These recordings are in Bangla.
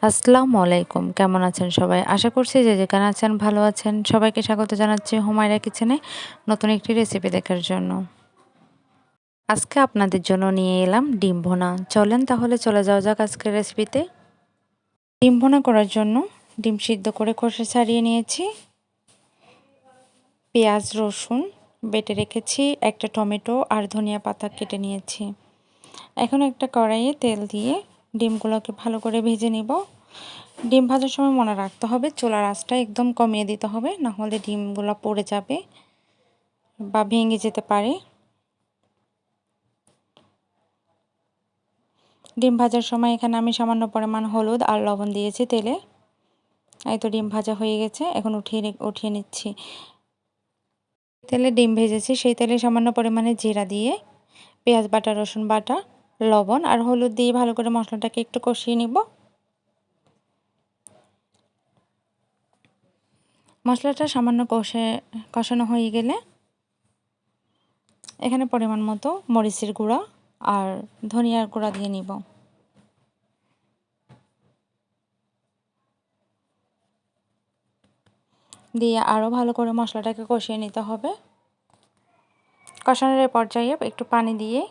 আসসালামু আলাইকুম। কেমন আছেন সবাই? আশা করছি যে যেখানে আছেন ভালো আছেন। সবাইকে স্বাগত জানাচ্ছি হুমায়রা কিচেনে নতুন একটি রেসিপি দেখার জন্য। আজকে আপনাদের জন্য নিয়ে এলাম ডিম ভুনা। চলেন তাহলে চলে যাওয়া যাক আজকের রেসিপিতে। ডিম ভুনা করার জন্য ডিম সিদ্ধ করে খোসা ছাড়িয়ে নিয়েছি। পেঁয়াজ রসুন বেটে রেখেছি, একটা টমেটো আর ধনিয়া পাতা কেটে নিয়েছি। এখন একটা কড়াইয়ে তেল দিয়ে ডিমগুলোকে ভালো করে ভেজে নিব। ডিম ভাজার সময় মনে রাখতে হবে চুলার আঁচটা একদম কমিয়ে দিতে হবে, না হলে ডিমগুলো পড়ে যাবে বা ভেঙে যেতে পারে। ডিম ভাজার সময় এখানে আমি সামান্য পরিমাণ হলুদ আর লবণ দিয়েছি তেলে। এই তো ডিম ভাজা হয়ে গেছে, এখন উঠিয়ে নিচ্ছি। তেলে ডিম ভেজেছি, সেই তেলে সামান্য পরিমাণে জিরা দিয়ে পেঁয়াজ বাটা, রসুন বাটা, লবণ আর হলুদ দিয়ে ভালো করে মশলাটাকে একটু কষিয়ে নিব। মশলাটা সামান্য কষানো হয়ে গেলে এখানে পরিমাণ মতো মরিচের গুঁড়া আর ধনিয়ার গুঁড়া দিয়ে নিব। দিয়ে আরও ভালো করে মশলাটাকে কষিয়ে নিতে হবে। কষানোর পর্যায়ে একটু পানি দিয়ে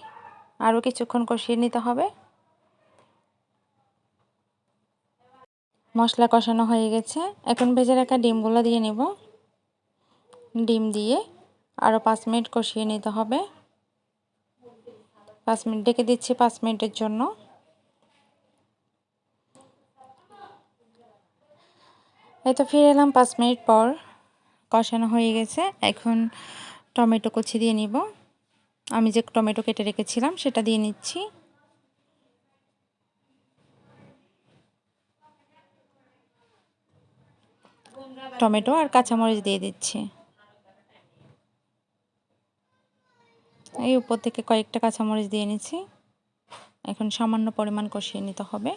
আরও কিছুক্ষণ কষিয়ে নিতে হবে। মশলা কষানো হয়ে গেছে, এখন ভেজে রাখা ডিমগুলো দিয়ে নিব। ডিম দিয়ে আরও 5 মিনিট কষিয়ে নিতে হবে। 5 মিনিট ডেকে দিচ্ছি 5 মিনিটের জন্য। এই তো ফিরে এলাম 5 মিনিট পর। কষানো হয়ে গেছে, এখন টমেটো কুচি দিয়ে নিব। আমি যে টমেটো কেটে রেখেছিলাম সেটা দিয়ে নিচ্ছি। টমেটো আর কাঁচামরিচ দিয়ে দিচ্ছি। এই উপর থেকে কয়েকটা কাঁচামরিচ দিয়ে নিচ্ছি। এখন সামান্য পরিমাণ কষিয়ে নিতে হবে,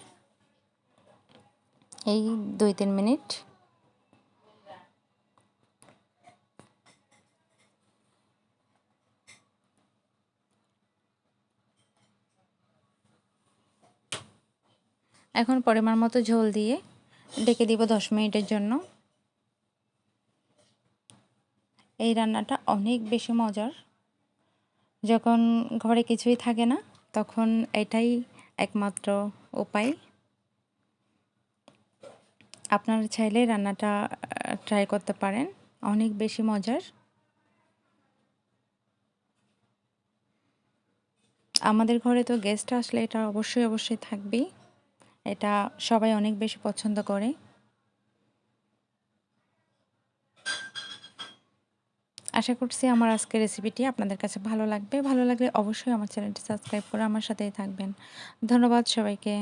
এই 2-3 মিনিট। এখন পরিমাণ মতো ঝোল দিয়ে ডেকে দিব 10 মিনিটের জন্য। এই রান্নাটা অনেক বেশি মজার। যখন ঘরে কিছুই থাকে না তখন এটাই একমাত্র উপায়। আপনারা চাইলে রান্নাটা ট্রাই করতে পারেন, অনেক বেশি মজার। আমাদের ঘরে তো গেস্ট আসলে এটা অবশ্যই থাকবেই। এটা সবাই অনেক বেশি পছন্দ করে। আশা করছি আমার আজকের রেসিপিটি আপনাদের কাছে ভালো লাগবে। ভালো লাগলে অবশ্যই আমার চ্যানেলটি সাবস্ক্রাইব করে আমার সাথেই থাকবেন। ধন্যবাদ সবাইকে।